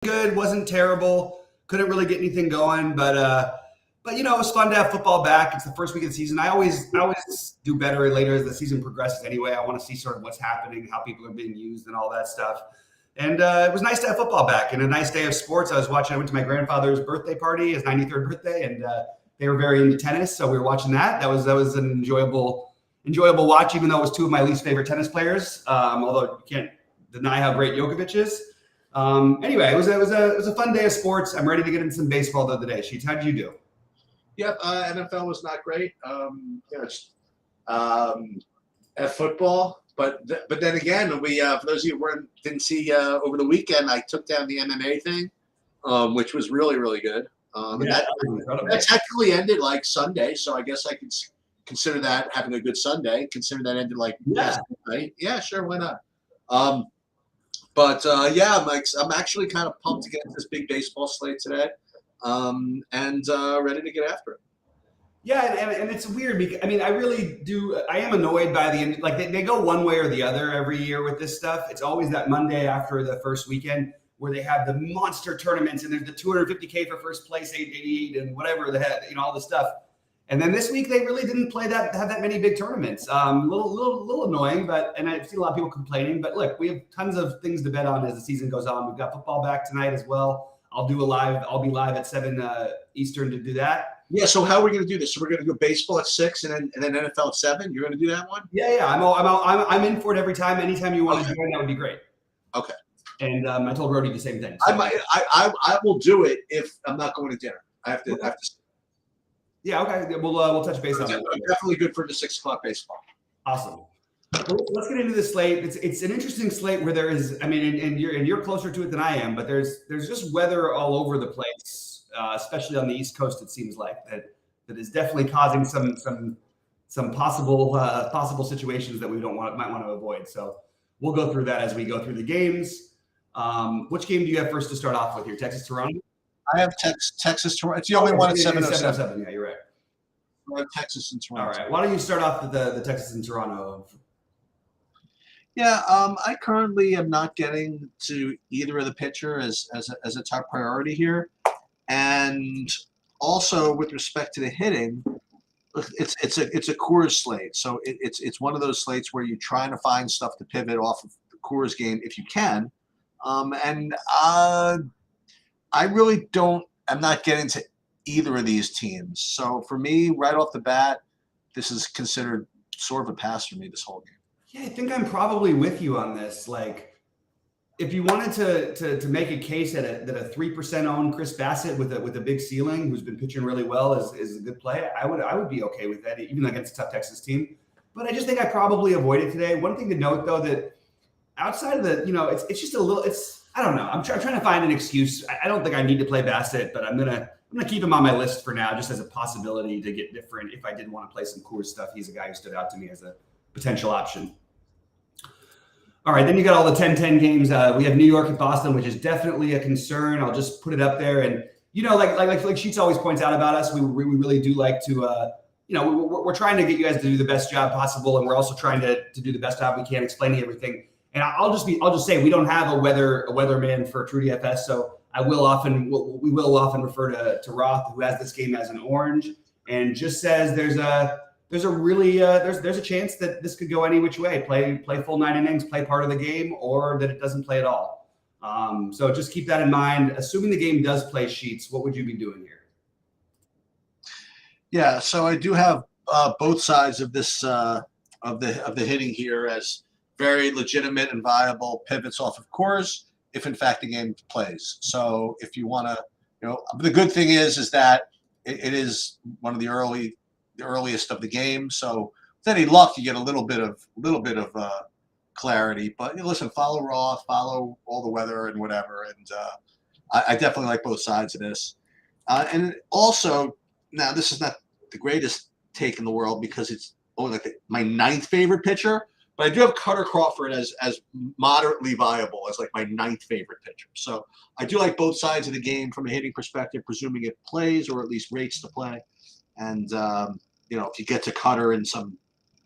good, wasn't terrible. Couldn't really get anything going, but it was fun to have football back. It's the first week of the season. I always do better later as the season progresses. Anyway, I want to see sort of what's happening, how people are being used, and all that stuff. And it was nice to have football back and a nice day of sports. I went to my grandfather's birthday party, his 93rd birthday, and they were very into tennis, so we were watching that. That was an enjoyable watch, even though it was two of my least favorite tennis players. Although you can't deny how great Djokovic is. Anyway, it was a fun day of sports. I'm ready to get into some baseball the other day. Sheets, how did you do? Yep, NFL was not great. It's at football, but then again, we for those of you who didn't see over the weekend, I took down the MMA thing, which was really really good. And that technically ended like Sunday, so I guess I could consider that having a good Sunday. Consider that ended like night. Yeah, sure, why not? But I'm actually kind of pumped to get into this big baseball slate today, and ready to get after it. Yeah, and it's weird because I really do. I am annoyed by the end. Like they go one way or the other every year with this stuff. It's always that Monday after the first weekend where they have the monster tournaments and there's the 250K for first place, 888, and whatever the heck, all this stuff. And then this week they really didn't have that many big tournaments. Little annoying, and I've seen a lot of people complaining. But look, we have tons of things to bet on as the season goes on. We've got football back tonight as well. I'll be live at 7 Eastern to do that. Yeah. So how are we going to do this? So we're going to go baseball at 6 and then NFL at 7. You're going to do that one? Yeah. I'm in for it every time. Anytime you want to join, that would be great. Okay. And I told Rody the same thing. So. I will do it if I'm not going to dinner. I have to. Yeah. Okay. We'll touch base on that. Definitely good for the 6 o'clock baseball. Awesome. Well, let's get into the slate. It's an interesting slate where there is. And you're closer to it than I am, but there's just weather all over the place. Especially on the East Coast, it seems like that is definitely causing some possible situations that we might want to avoid. So we'll go through that as we go through the games. Which game do you have first to start off with here? Texas Toronto. I have Texas Toronto. It's the only one at 7:07. Yeah, you're right. I have Texas and Toronto. All right. Why don't you start off with the Texas and Toronto? Yeah, I currently am not getting to either of the pitcher as a top priority here. And also with respect to the hitting, it's a Coors slate, so it's one of those slates where you're trying to find stuff to pivot off of the Coors game if you can. I really don't. I'm not getting to either of these teams. So for me, right off the bat, this is considered sort of a pass for me this whole game. Yeah, I think I'm probably with you on this. Like, if you wanted to make a case that a 3% owned Chris Bassett with a big ceiling, who's been pitching really well, is a good play, I would be okay with that, even against a tough Texas team. But I just think I probably avoid it today. One thing to note, though, that outside of it's just a little. I don't know. I'm trying to find an excuse. I don't think I need to play Bassett, but I'm gonna keep him on my list for now, just as a possibility to get different. If I did want to play some Coors stuff, he's a guy who stood out to me as a potential option. All right, then you got all the 10-10 games. We have New York and Boston, which is definitely a concern. I'll just put it up there. And, like Sheets always points out about us, we really do like to, we're trying to get you guys to do the best job possible. And we're also trying to do the best job we can explaining everything. And I'll just say we don't have a weatherman for True DFS. So we will often refer to Roth, who has this game as an orange, and just says there's a chance that this could go any which way. Play full 9 innings, play part of the game, or that it doesn't play at all. So just keep that in mind. Assuming the game does play, Sheets, what would you be doing here? Yeah, so I do have both sides of this of the hitting here as very legitimate and viable pivots off of Coors if in fact the game plays. So if you want to, the good thing is that it is one of the earliest of the game. So with any luck, you get a little bit of clarity. But listen, follow Roth, follow all the weather and whatever. And I definitely like both sides of this. And also, now this is not the greatest take in the world because it's only like my 9th favorite pitcher. But I do have Cutter Crawford as moderately viable as like my 9th favorite pitcher. So I do like both sides of the game from a hitting perspective, presuming it plays or at least rates to play. And if you get to Cutter in some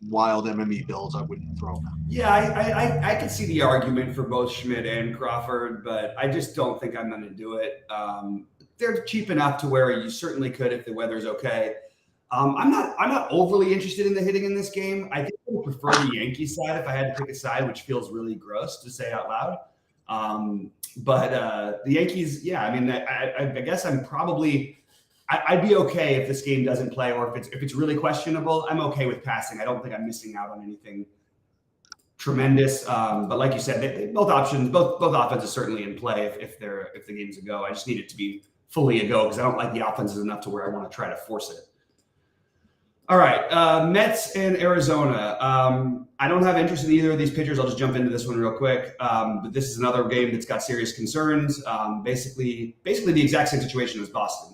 wild MME builds, I wouldn't throw them out. Yeah, I could see the argument for both Schmidt and Crawford, but I just don't think I'm going to do it. They're cheap enough to where you certainly could if the weather's okay. I'm not overly interested in the hitting in this game. I think I would prefer the Yankees side if I had to pick a side, which feels really gross to say out loud. But the Yankees, yeah, I mean, I guess I'm probably. I'd be okay if this game doesn't play, or if it's really questionable. I'm okay with passing. I don't think I'm missing out on anything tremendous. But like you said, both options, both offenses certainly in play if the game's a go. I just need it to be fully a go because I don't like the offenses enough to where I want to try to force it. All right, Mets and Arizona. I don't have interest in either of these pitchers. I'll just jump into this one real quick. But this is another game that's got serious concerns. Basically the exact same situation as Boston.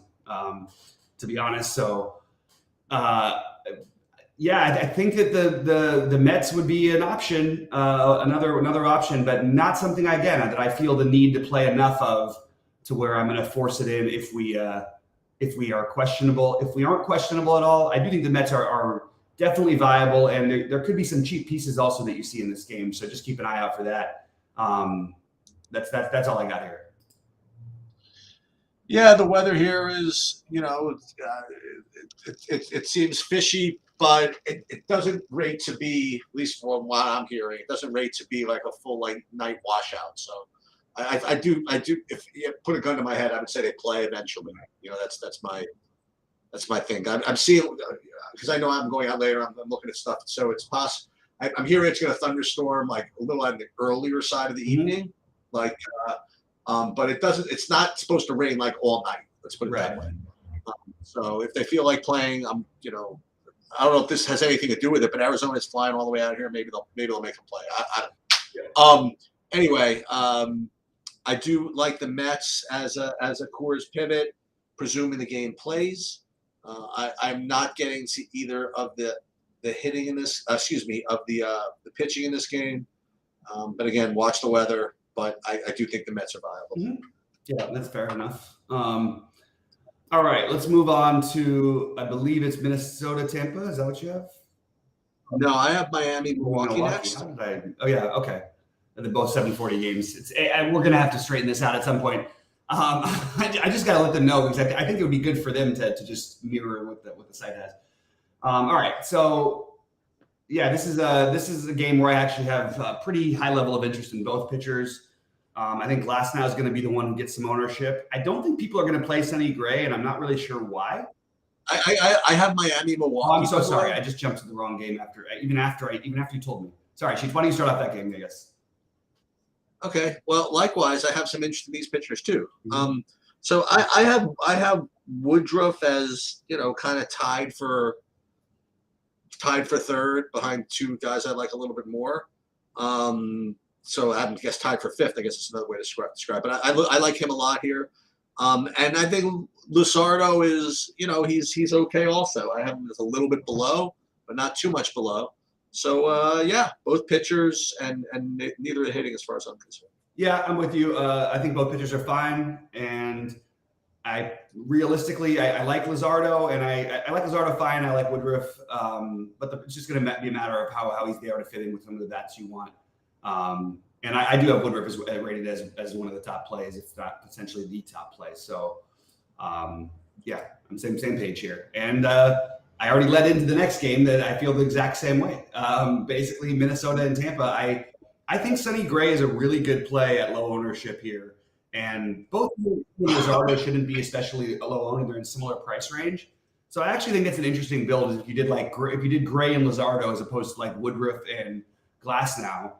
To be honest. So, yeah, I think that the Mets would be an option, another option, but not something that I feel the need to play enough of to where I'm going to force it in if we are questionable. If we aren't questionable at all, I do think the Mets are definitely viable, and there could be some cheap pieces also that you see in this game. So just keep an eye out for that. That's all I got here. Yeah, the weather here is, it seems fishy, but it doesn't rate to be, at least from what I'm hearing, it doesn't rate to be like a full night washout. So I do. If you put a gun to my head, I would say they play eventually. That's my thing. I'm seeing, because I know I'm going out later. I'm looking at stuff, so it's possible. I'm hearing it's going to thunderstorm like a little on the earlier side of the evening, but it doesn't. It's not supposed to rain like all night. Let's put it that way. So if they feel like playing, I don't know if this has anything to do with it, but Arizona's flying all the way out here. Maybe they'll make them play. I don't know. Anyway, I do like the Mets as a Coors pivot, presuming the game plays. I'm not getting to either of the hitting in this. Of the pitching in this game. But again, watch the weather. But I do think the Mets are viable. Mm-hmm. Yeah, that's fair enough. All right, let's move on to, I believe it's Minnesota, Tampa. Is that what you have? No, I have Miami, Milwaukee next. Oh, yeah, okay. They're both 7:40 games. We're going to have to straighten this out at some point. I just got to let them know because I think it would be good for them to just mirror what the site has. All right, so yeah, this is a game where I actually have a pretty high level of interest in both pitchers. I think Glasnow is going to be the one who gets some ownership. I don't think people are going to play Sonny Gray, and I'm not really sure why. I have Miami, Milwaukee. Oh, I'm so sorry. I just jumped to the wrong game even after you told me. Sorry, Chief. Why don't you start off that game, I guess? Okay. Well, likewise, I have some interest in these pitchers too. Mm-hmm. So I have Woodruff as kind of tied for third behind two guys I like a little bit more. So I guess tied for fifth. I guess it's another way to describe. But I like him a lot here. And I think Luzardo is he's okay also. I have him as a little bit below, but not too much below. So yeah, both pitchers and neither are hitting as far as I'm concerned. Yeah, I'm with you. I think both pitchers are fine, and I realistically like Luzardo, and I like Luzardo fine. I like Woodruff, but it's just going to be a matter of how he's there to fit in with some of the bats you want. And I do have Woodruff rated as one of the top plays, if not potentially the top play. So yeah, I'm same page here. And I already led into the next game that I feel the exact same way. Basically, Minnesota and Tampa. I think Sonny Gray is a really good play at low ownership here. And both Luzardo shouldn't be especially low owned. They're in similar price range. So I actually think that's an interesting build. If you did Gray and Luzardo as opposed to like Woodruff and Glasnow.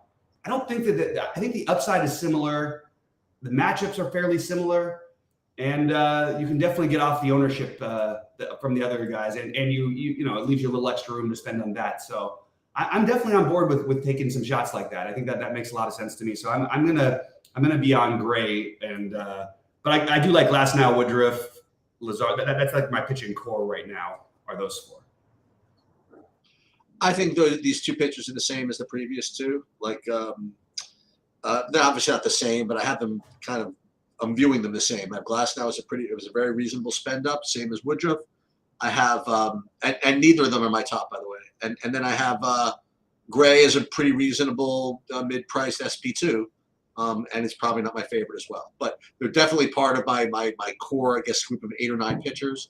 I don't think I think the upside is similar. The matchups are fairly similar. And you can definitely get off the ownership from the other guys. And you know, it leaves you a little extra room to spend on that. So I'm definitely on board with taking some shots like that. I think that makes a lot of sense to me. So I'm gonna be on Gray, and but I do like Glasnow, Woodruff, Luzardo. That's like my pitching core right now. Are those four? I think these two pitchers are the same as the previous two. Like they're obviously not the same, but I have them I'm viewing them the same. Glasnow it was a very reasonable spend up, same as Woodruff. I have, and neither of them are my top, by the way. And then I have Gray as a pretty reasonable mid-priced SP2. And it's probably not my favorite as well. But they're definitely part of my core, I guess, group of 8 or 9 pitchers.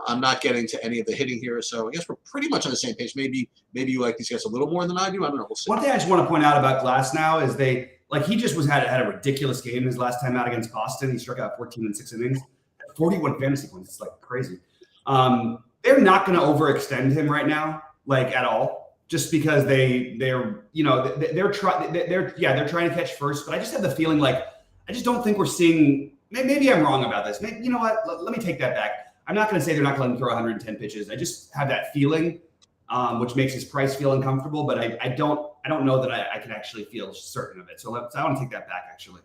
I'm not getting to any of the hitting here, so I guess we're pretty much on the same page. Maybe you like these guys a little more than I do. I don't know. We'll see. One thing I just want to point out about Glass now is he just had a ridiculous game his last time out against Boston. He struck out 14 in 6 innings, 41 fantasy points. It's like crazy. They're not going to overextend him right now, like at all, just because they're trying to catch first. But I just have the feeling like I just don't think we're seeing. Maybe I'm wrong about this. Maybe, you know what? Let me take that back. I'm not going to say they're not going to let him throw 110 pitches. I just have that feeling, which makes his price feel uncomfortable. But I don't know that I can actually feel certain of it. So I want to take that back, actually.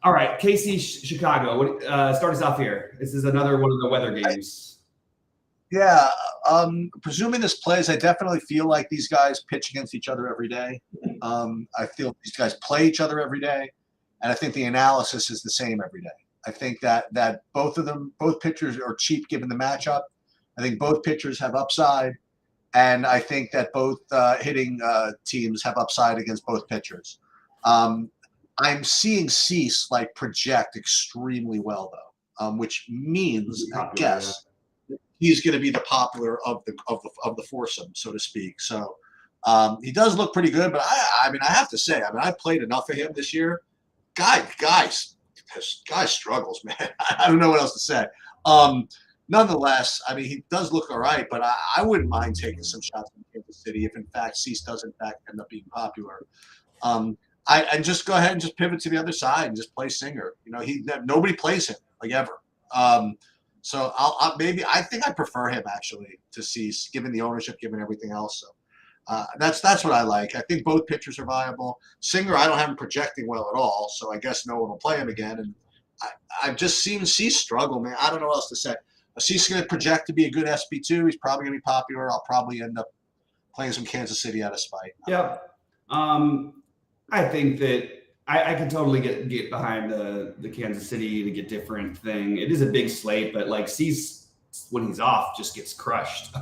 All right, KC Chicago. Start us off here. This is another one of the weather games. Yeah, presuming this plays, I definitely feel like these guys pitch against each other every day. I feel these guys play each other every day, and I think the analysis is the same every day. I think that both pitchers are cheap given the matchup. I think both pitchers have upside, and I think that both hitting teams have upside against both pitchers. I'm seeing Cease project extremely well though, which means I guess he's going to be the popular of the foursome, so to speak. So he does look pretty good, but I have to say, I played enough of him this year. Guys struggles, man. I don't know what else to say. Nonetheless, he does look all right, but I wouldn't mind taking some shots in Kansas City if, in fact, Cease does, in fact, end up being popular. I just go ahead and just pivot to the other side and just play Singer. Nobody plays him, ever. So I think I prefer him, actually, to Cease, given the ownership, given everything else. So that's what I like. I think both pitchers are viable. Singer, I don't have him projecting well at all, so I guess no one will play him again. And I've just seen Cease struggle, man. I don't know what else to say. Cease is going to project to be a good SP2. He's probably going to be popular. I'll probably end up playing some Kansas City out of spite. Yeah. I think that I can totally get behind the Kansas City to get different thing. It is a big slate, but Cease, when he's off, just gets crushed.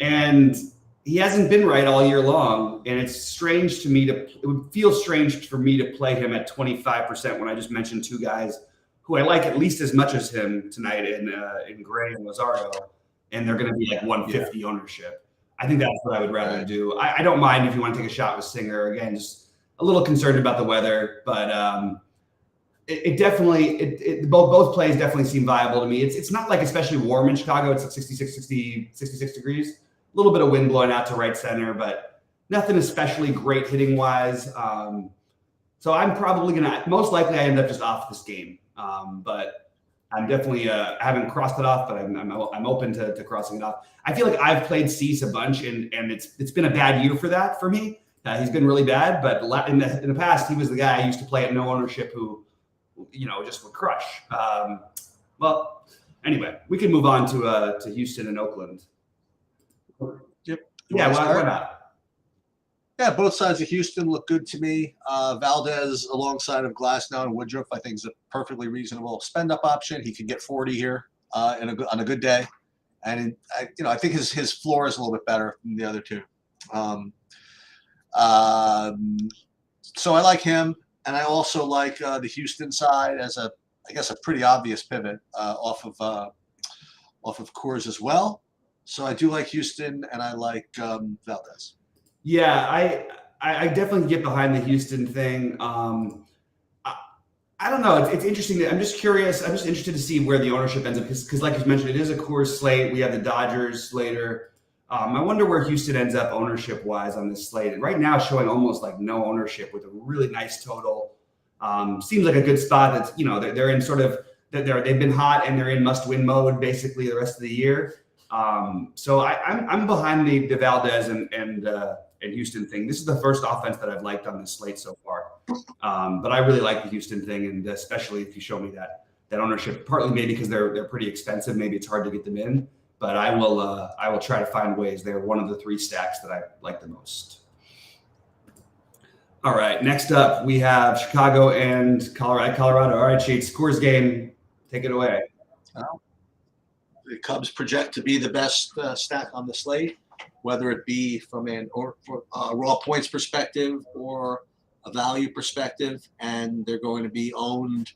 And he hasn't been right all year long, and it's strange to me it would feel strange for me to play him at 25% when I just mentioned 2 guys who I like at least as much as him tonight in Gray and Lazardo, and they're going to be 150 ownership. I think that's what I would rather do. I don't mind if you want to take a shot with Singer. Again, just a little concerned about the weather, but it definitely both plays definitely seem viable to me. It's not especially warm in Chicago. It's 66 degrees. A little bit of wind blowing out to right center, but nothing especially great hitting wise. So I'm probably most likely I end up just off this game. But I'm definitely haven't crossed it off, but I'm open to crossing it off. I feel like I've played Cease a bunch, and it's been a bad year for that for me. He's been really bad, but in the past he was the guy I used to play at no ownership who just would crush. Well, anyway, we can move on to Houston and Oakland. Yep. Yeah, why not? Yeah, both sides of Houston look good to me. Valdez alongside of Glasnow and Woodruff, I think, is a perfectly reasonable spend-up option. He could get 40 here on a good day, and I think his floor is a little bit better than the other two. So I like him, and I also like the Houston side as a pretty obvious pivot off of Coors as well. So I do like Houston, and I like Valdez. Yeah, I definitely get behind the Houston thing. I don't know. It's interesting. I'm just curious. I'm just interested to see where the ownership ends up because like you mentioned, it is a Coors slate. We have the Dodgers later. I wonder where Houston ends up ownership-wise on this slate. And right now, showing almost no ownership with a really nice total. Seems like a good spot. That's they're in sort of they've been hot and they're in must-win mode basically the rest of the year. So I'm behind the Valdez and Houston thing. This is the first offense that I've liked on this slate so far. But I really like the Houston thing, and especially if you show me that ownership. Partly maybe because they're pretty expensive. Maybe it's hard to get them in. But I will try to find ways. They're one of the 3 stacks that I like the most. All right, next up we have Chicago and Colorado. All right, Sheets, Coors game, take it away. the Cubs project to be the best stack on the slate, whether it be from raw points perspective or a value perspective, and they're going to be owned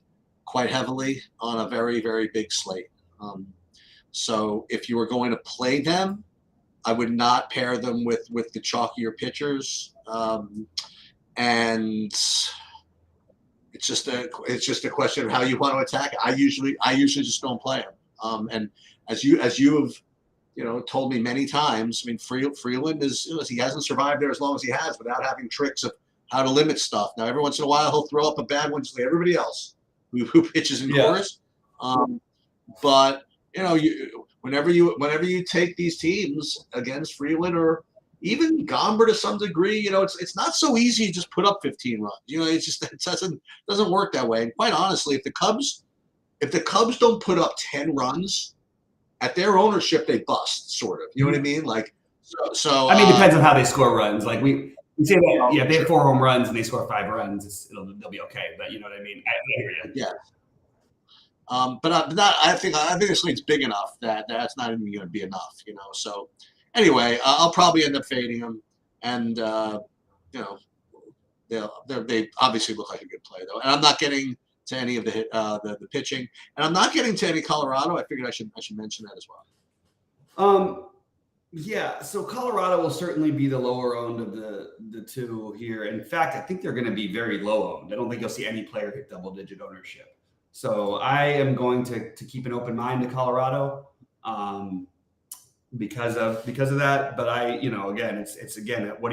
quite heavily on a very, very big slate. So if you were going to play them, I would not pair them with the chalkier pitchers, and it's just a question of how you want to attack it. I usually just don't play them. And as you have told me many times, I mean, Freeland he hasn't survived there as long as he has without having tricks of how to limit stuff. Now every once in a while he'll throw up a bad one just like everybody else who pitches in chorus. But whenever you take these teams against Freeland or even Gomber to some degree, it's not so easy to just put up 15 runs. It doesn't work that way. And quite honestly, if the Cubs don't put up 10 runs at their ownership, they bust, sort of. You know what I mean? Like, so. I mean, it depends on how they score runs. Like we say that, if they have 4 home runs and they score 5 runs, they'll be okay. But you know what I mean? I hear you. Yeah. I think this league's big enough that's not even going to be enough. So. Anyway, I'll probably end up fading them, and they obviously look like a good play though. And I'm not getting to any of the pitching, and I'm not getting to any Colorado. I figured I should mention that as well. Yeah. So Colorado will certainly be the lower owned of the two here. In fact, I think they're going to be very low owned. I don't think you'll see any player hit double-digit ownership. So I am going to keep an open mind to Colorado. Because of that, but again, it's what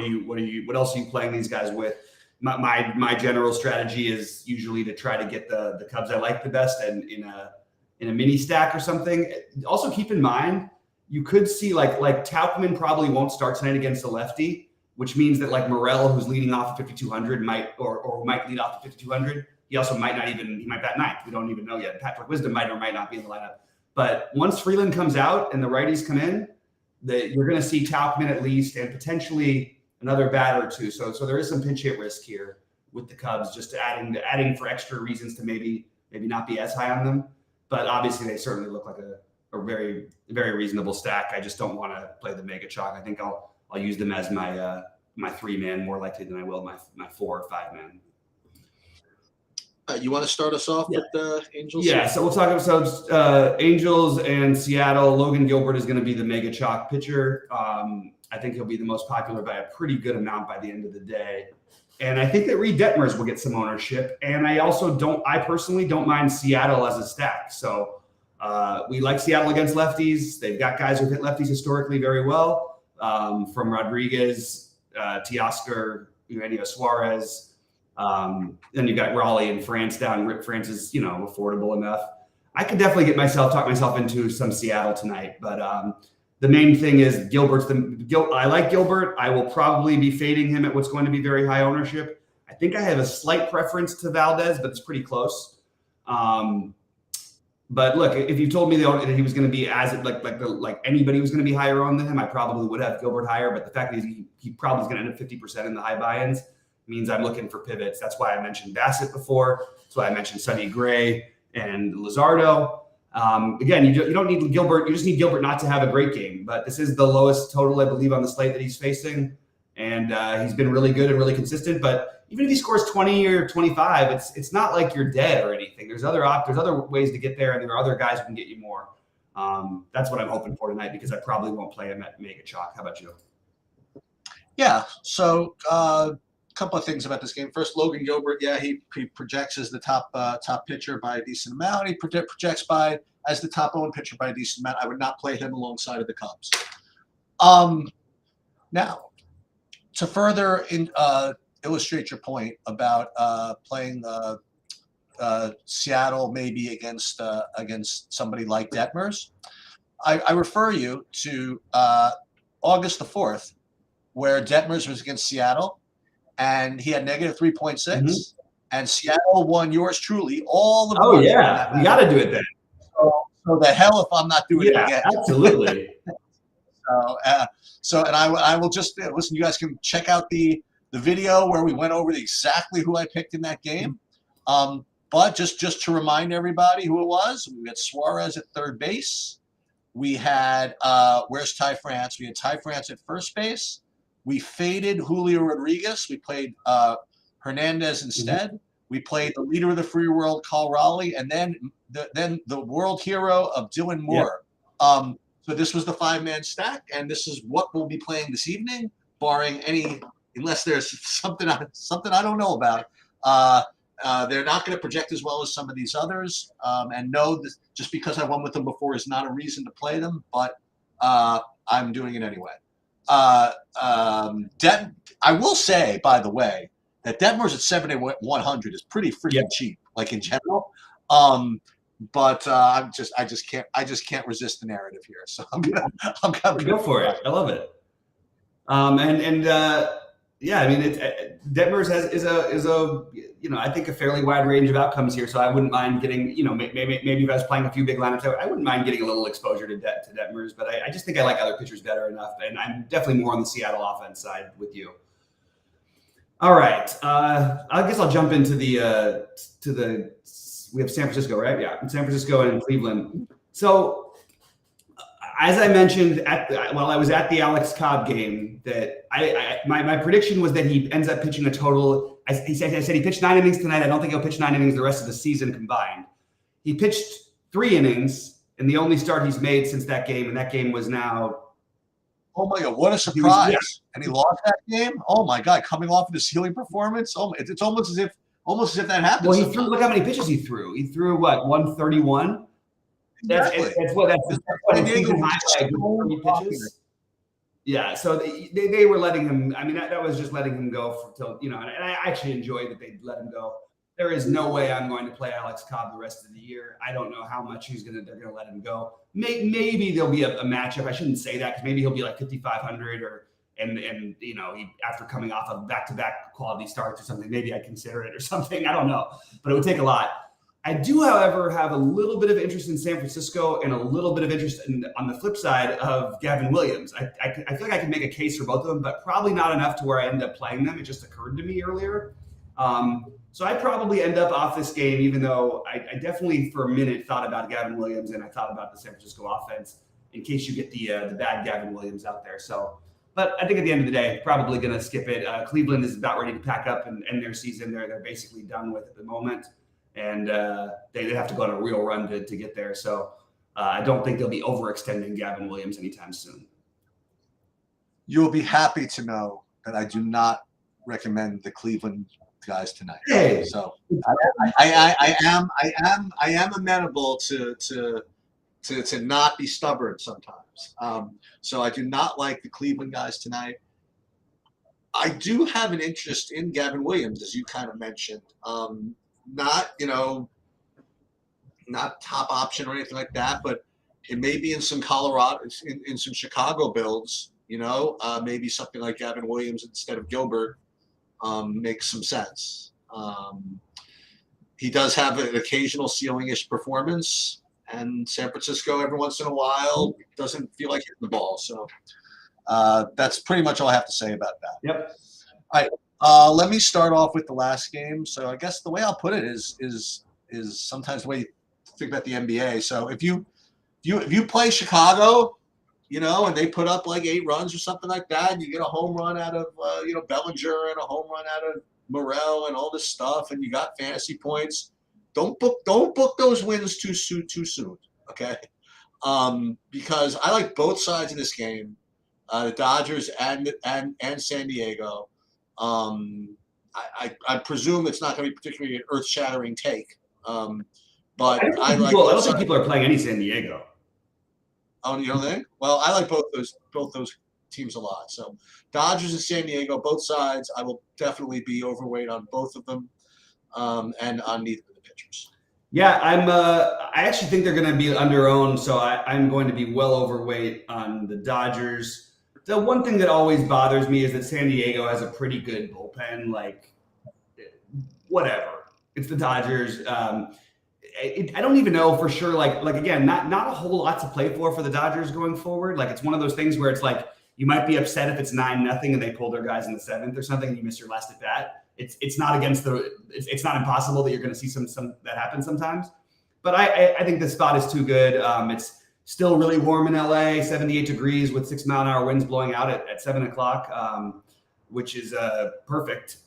else are you playing these guys with? My general strategy is usually to try to get the Cubs I like the best and in a mini stack or something. Also keep in mind, you could see like Tauchman probably won't start tonight against a lefty, which means that like Morel, who's leading off at 5,200 might lead off at 5,200. He also might bat ninth. We don't even know yet. Patrick Wisdom might or might not be in the lineup. But once Freeland comes out and the righties come in, you're going to see Tauchman at least and potentially another batter or two. So there is some pinch hit risk here with the Cubs, just adding for extra reasons to maybe not be as high on them. But obviously they certainly look like a very, very reasonable stack. I just don't want to play the mega chalk. I think I'll use them as my 3-man more likely than I will my 4 or 5-man. You want to start us off with the Angels? Yeah, so we'll talk about Angels and Seattle. Logan Gilbert is going to be the mega chalk pitcher. I think he'll be the most popular by a pretty good amount by the end of the day. And I think that Reed Detmers will get some ownership. And I personally don't mind Seattle as a stack. So we like Seattle against lefties. They've got guys who've hit lefties historically very well, from Rodriguez, Teoscar, Eugenio Suarez. Then you've got Raleigh and France down. France is, affordable enough. I could definitely talk myself into some Seattle tonight, but the main thing is I like Gilbert. I will probably be fading him at what's going to be very high ownership. I think I have a slight preference to Valdez, but it's pretty close. But look, if you told me that he was going to be like anybody was going to be higher owned than him, I probably would have Gilbert higher. But the fact that he probably is going to end up 50% in the high buy-ins means I'm looking for pivots. That's why I mentioned Bassett before. That's why I mentioned Sonny Gray and Luzardo. Again, you don't need Gilbert. You just need Gilbert not to have a great game. But this is the lowest total, I believe, on the slate that he's facing. And he's been really good and really consistent. But even if he scores 20 or 25, it's not like you're dead or anything. There's other ways to get there, and there are other guys who can get you more. That's what I'm hoping for tonight because I probably won't play him at mega chalk. How about you? Yeah. So couple of things about this game. First, Logan Gilbert, he projects as the top pitcher by a decent amount. He projects as the top owned pitcher by a decent amount. I would not play him alongside of the Cubs. Now, to further illustrate your point about playing Seattle maybe against somebody like Detmers, I refer you to August the 4th, where Detmers was against Seattle. And he had negative 3.6, and Seattle won yours truly all of the money. Oh yeah, you got to do it then. So the hell if I'm not doing it again. Absolutely. And I will just listen. You guys can check out the video where we went over exactly who I picked in that game. But just to remind everybody who it was, we had Suarez at third base. We had where's Ty France? We had Ty France at first base. We faded Julio Rodriguez. We played Hernandez instead. Mm-hmm. We played the leader of the free world, Cal Raleigh, and then the world hero of Dylan Moore. Yep. So this was the 5-man stack, and this is what we'll be playing this evening, barring unless there's something I don't know about. They're not going to project as well as some of these others, and no, just because I won with them before is not a reason to play them, but I'm doing it anyway. I will say, by the way, that Detmers at 7,100 is pretty freaking cheap, like in general. But I just can't resist the narrative here. So I'm gonna go for it. I love it. Yeah, I mean, Detmers is a I think a fairly wide range of outcomes here. So I wouldn't mind getting maybe if I was playing a few big lineups, I wouldn't mind getting a little exposure to Detmers. But I just think I like other pitchers better enough, and I'm definitely more on the Seattle offense side with you. All right, I guess I'll jump into we have San Francisco, right? Yeah, San Francisco and Cleveland. So, as I mentioned while I was at the Alex Cobb game, that my prediction was that he ends up pitching a total. I said he pitched 9 innings tonight. I don't think he'll pitch 9 innings the rest of the season combined. He pitched 3 innings in the only start he's made since that game, and that game was now. Oh my God! What a surprise! And he lost that game. Oh my God! Coming off of the ceiling performance, it's almost as if that happened. Well, he threw. Look how many pitches he threw. He threw what 131. Exactly. That's what season high, like 30 pitches. Yeah, so they were letting him. I mean, that was just letting him go till and I actually enjoyed that they let him go. There is no way I'm going to play Alex Cobb the rest of the year. I don't know how much they're going to let him go. Maybe there'll be a matchup. I shouldn't say that because maybe he'll be like 5,500 and he, after coming off of back-to-back quality starts or something, maybe I'd consider it or something. I don't know, but it would take a lot. I do, however, have a little bit of interest in San Francisco and a little bit of interest on the flip side of Gavin Williams. I feel like I can make a case for both of them, but probably not enough to where I end up playing them. It just occurred to me earlier. So I probably end up off this game, even though I definitely for a minute thought about Gavin Williams and I thought about the San Francisco offense in case you get the bad Gavin Williams out there. So, but I think at the end of the day, probably going to skip it. Cleveland is about ready to pack up and end their season. They're basically done with at the moment. And they have to go on a real run to get there. So I don't think they'll be overextending Gavin Williams anytime soon. You'll be happy to know that I do not recommend the Cleveland guys tonight. Hey. So I am amenable to not be stubborn sometimes. So I do not like the Cleveland guys tonight. I do have an interest in Gavin Williams, as you kind of mentioned. Not top option or anything like that, but it may be in some Colorado, in some Chicago builds, maybe something like Gavin Williams instead of Gilbert makes some sense. He does have an occasional ceiling-ish performance, and San Francisco every once in a while doesn't feel like hitting the ball. So that's pretty much all I have to say about that. Yep. All right. Let me start off with the last game. So I guess the way I'll put it is sometimes the way you think about the NBA. So if you play Chicago, and they put up like 8 runs or something like that, and you get a home run out of Bellinger and a home run out of Morel and all this stuff, and you got fantasy points, don't book those wins too soon, okay? Because I like both sides of this game, the Dodgers and San Diego. I presume it's not going to be particularly an earth-shattering take, but I don't think people are playing any San Diego. Oh, you don't think? Well, I like both those teams a lot. So, Dodgers and San Diego, both sides. I will definitely be overweight on both of them, and on neither of the pitchers. Yeah, I actually think they're going to be under-owned, so I'm going to be well overweight on the Dodgers. The one thing that always bothers me is that San Diego has a pretty good bullpen. Like, whatever. It's the Dodgers. I don't even know for sure. Like again, not a whole lot to play for the Dodgers going forward. Like, it's one of those things where it's like you might be upset if it's 9-0 and they pull their guys in the 7th or something and you miss your last at bat. It's not it's not impossible that you're going to see some that happen sometimes. But I think the spot is too good. It's Still really warm in LA, 78 degrees with 6-mile-an-hour winds blowing out at 7 o'clock, which is perfect.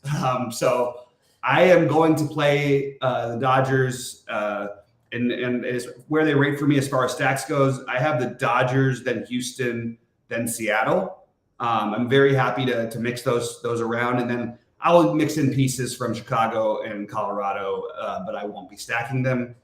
So I am going to play the Dodgers, and it's where they rate for me as far as stacks goes. I have the Dodgers, then Houston, then Seattle. I'm very happy to mix those around, and then I'll mix in pieces from Chicago and Colorado, but I won't be stacking them.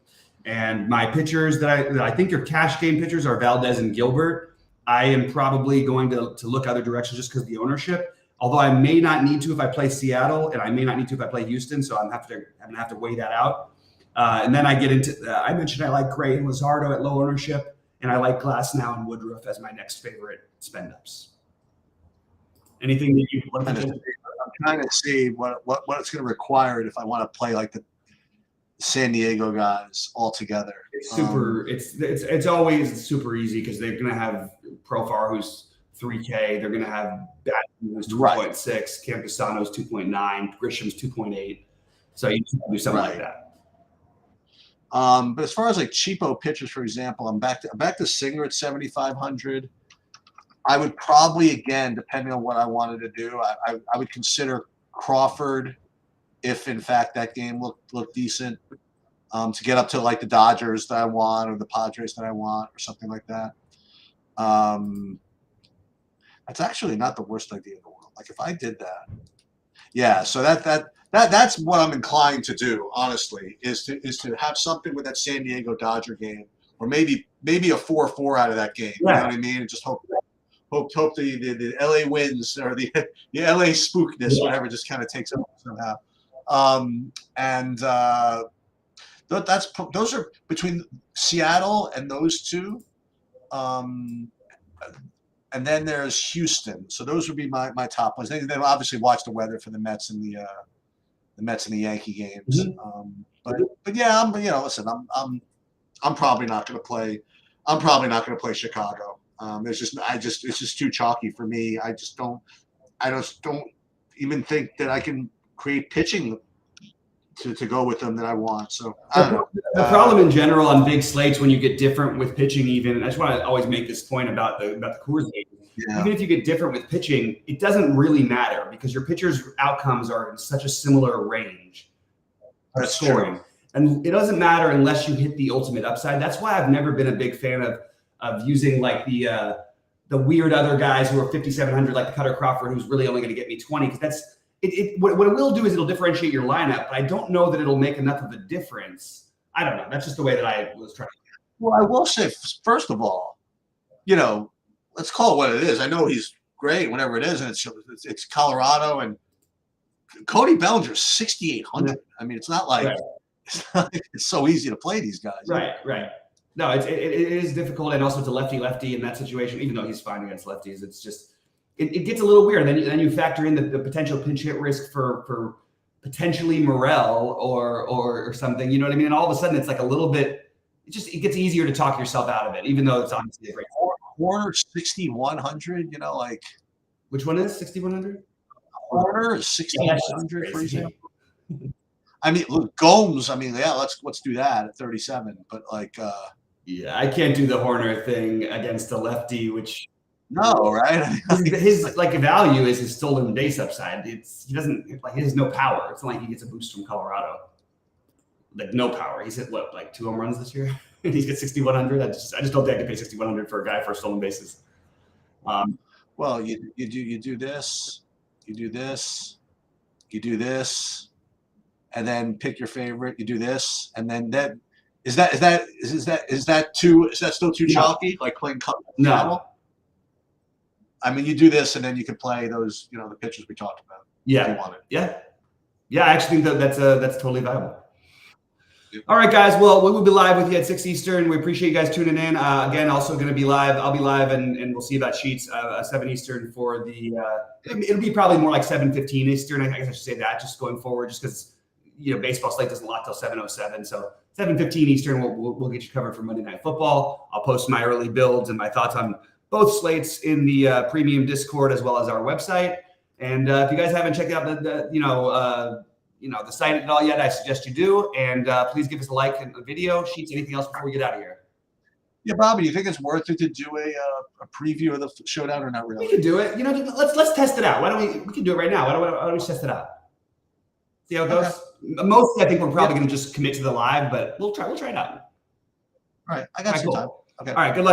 And my pitchers that I think are cash game pitchers are Valdez and Gilbert. I am probably going to look other directions just because of the ownership. Although I may not need to if I play Seattle, and I may not need to if I play Houston, so I'm gonna have to weigh that out. And then I get into. I mentioned I like Gray and Luzardo at low ownership, and I like Glasnow and Woodruff as my next favorite spend ups. Anything that you want to? I'm trying to see what it's going to require if I want to play like the San Diego guys all together. It's super. It's always super easy because they're going to have Profar, who's 3K. They're going to have Batten, who's 2.6. Campusano's 2.9. Grisham's 2.8. So you can do something like that. But as far as like cheapo pitchers, for example, I'm back to Singer at 7,500. I would probably, again, depending on what I wanted to do, I would consider Crawford if, in fact, that game looked decent, to get up to like the Dodgers that I want or the Padres that I want or something like that. That's actually not the worst idea in the world. Like if I did that, yeah. So that's what I'm inclined to do, honestly, is to have something with that San Diego Dodger game, or maybe a 4-4 out of that game. You know what I mean? And just hope the LA wins or the LA spookness, whatever, just kind of takes over somehow. Those are between Seattle and those two. And then there's Houston. So those would be my top ones. They've obviously watched the weather for the Mets and the Yankee games. Mm-hmm. But yeah, listen, I'm probably not going to play. I'm probably not going to play Chicago. It's just too chalky for me. I just don't even think that I can create pitching to go with them that I want. So I don't know. The problem in general on big slates when you get different with pitching, even, I just want to always make this point about the Coors League. Yeah. Even if you get different with pitching, it doesn't really matter because your pitchers' outcomes are in such a similar range of scoring. True. And it doesn't matter unless you hit the ultimate upside. That's why I've never been a big fan of using like the weird other guys who are 5,700, like the Cutter Crawford, who's really only going to get me 20. Because that's what it will do is it'll differentiate your lineup. But I don't know that it'll make enough of a difference. I don't know. That's just the way that I was trying. Well, I will say, first of all, let's call it what it is. I know he's great, whatever it is, and it's Colorado, and Cody Bellinger's 6,800. I mean, it's not like it's so easy to play these guys. Right. No, it is difficult, and also it's a lefty in that situation. Even though he's fine against lefties, it's just it gets a little weird. Then you factor in the potential pinch hit risk for potentially Morel or something. You know what I mean? And all of a sudden, it's like a little bit. It gets easier to talk yourself out of it, even though it's honestly a great. Horner 6,100. Which one is 6,100? Horner is 6,100, for example. I mean, look, Gomes. I mean, yeah, let's do that at 37. But like, I can't do the Horner thing against a lefty, which no, right? his like value is his stolen base upside. He has no power. It's not like he gets a boost from Colorado. Like no power. He's hit like 2 home runs this year, and he's got 6,100. I just don't think I could pay 6,100 for a guy for stolen bases. Well, you do this, and then pick your favorite. You do this, and then that is still too chalky? Like playing no. I mean, you do this, and then you can play those, the pitchers we talked about. Yeah, if you want it. Yeah. I actually think that's totally viable. All right, guys. Well, we will be live with you at 6 Eastern. We appreciate you guys tuning in. Again, also going to be live. I'll be live, and we'll see about Sheets 7 Eastern for the. It'll be probably more like 7:15 Eastern. I guess I should say that just going forward, just because baseball slate doesn't lock till 7:07. So 7:15 Eastern, we'll get you covered for Monday Night Football. I'll post my early builds and my thoughts on both slates in the premium Discord as well as our website. And if you guys haven't checked out the site at all yet, I suggest you do. And please give us a like in the video. Sheets, anything else before we get out of here? Yeah, Bobby, do you think it's worth it to do a preview of the showdown or not We really? could do it. Let's test it out. Why don't we can do it right now. Why don't we test it out? See how it goes. Okay. Mostly, I think we're probably going to just commit to the live, but we'll try it out. All right, I got some time. Okay. All right. Good luck.